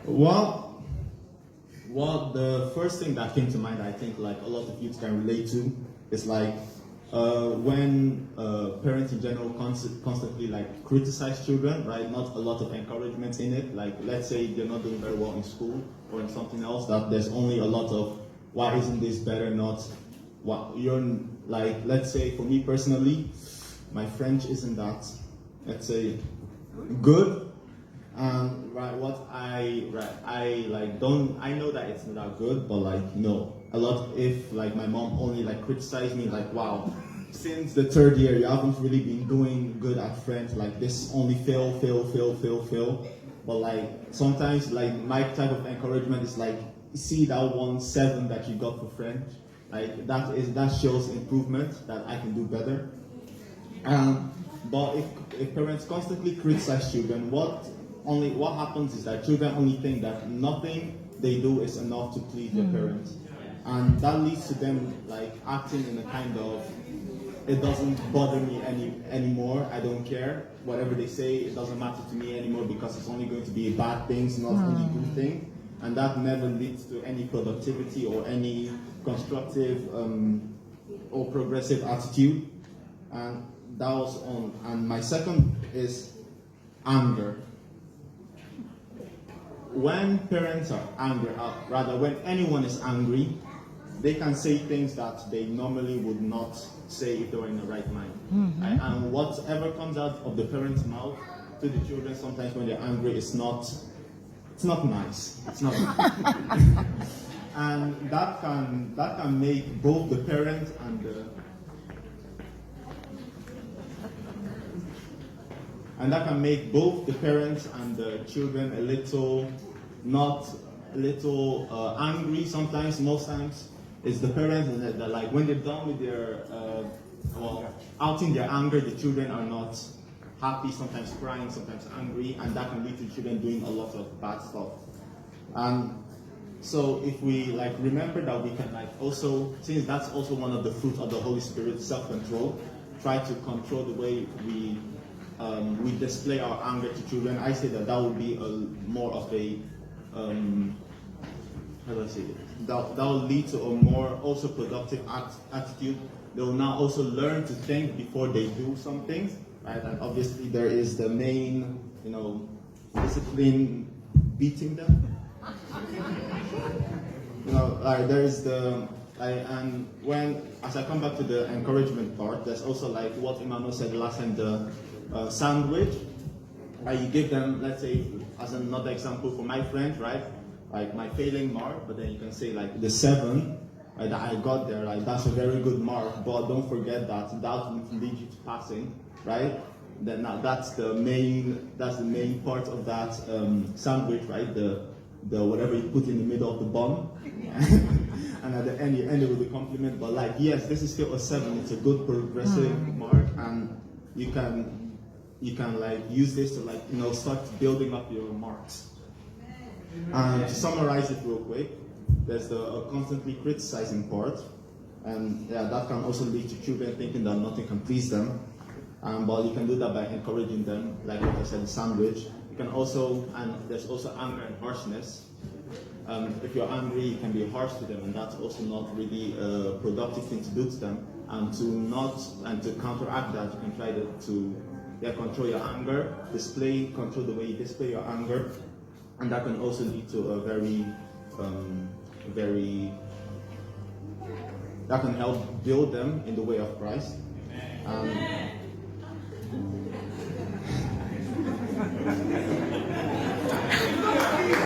Well, the first thing that came to mind, I think like a lot of youth can relate to, is like when parents in general constantly like criticize children, right? Not a lot of encouragement in it. Like let's say they're not doing very well in school or in something else, that there's only a lot of why isn't this better? Not what you're like. Let's say for me personally, my French isn't that, let's say, good. Right, what I like don't, I know that it's not that good, but like no, a lot, if like my mom only like criticized me like, wow, since the third year you haven't really been doing good at French, like this only fail. But like sometimes like my type of encouragement is like, see that 1.7 that you got for French, like that shows improvement, that I can do better. But if parents constantly criticize children, what happens is that children only think that nothing they do is enough to please their parents, and that leads to them like acting in a kind of, it doesn't bother me anymore. I don't care whatever they say. It doesn't matter to me anymore because it's only going to be bad things, not only good things, and that never leads to any productivity or any constructive or progressive attitude. And that was on. And my second is anger. When parents are angry, rather when anyone is angry, they can say things that they normally would not say if they were in the right mind. And whatever comes out of the parent's mouth to the children sometimes when they're angry, it's not nice. It's not nice. And that can make both the parent and the children a little angry sometimes. Most times it's the parents that like when they're done with their outing their anger, the children are not happy, sometimes crying, sometimes angry, and that can lead to children doing a lot of bad stuff. So if we like remember that we can like also, since that's also one of the fruits of the Holy Spirit, self-control, try to control the way we display our anger to children. I say that would be more of a how do I say it? That will lead to a more also productive attitude. They will now also learn to think before they do some things, right? And obviously there is the main, discipline, beating them. There is and when, as I come back to the encouragement part, there's also like what Emmanuel said last time, the sandwich. You give them, let's say, as another example for my friend, right? Like my failing mark, but then you can say like the 7 that I got there, like that's a very good mark, but don't forget that will lead you to passing, right? Then now that's the main part of that sandwich, right? The whatever you put in the middle of the bun, and at the end you end it with a compliment. But like, yes, this is still a 7. It's a good progressive mark, and you can like use this to like start building up your marks. And to summarize it real quick, there's the constantly criticizing part, and that can also lead to children thinking that nothing can please them. But you can do that by encouraging them, like what I said, the sandwich. You can also, and there's also anger and harshness. If you're angry, you can be harsh to them, and that's also not really a productive thing to do to them. And to counteract that, you can try to control your anger, control the way you display your anger, and that can also lead to a that can help build them in the way of Christ.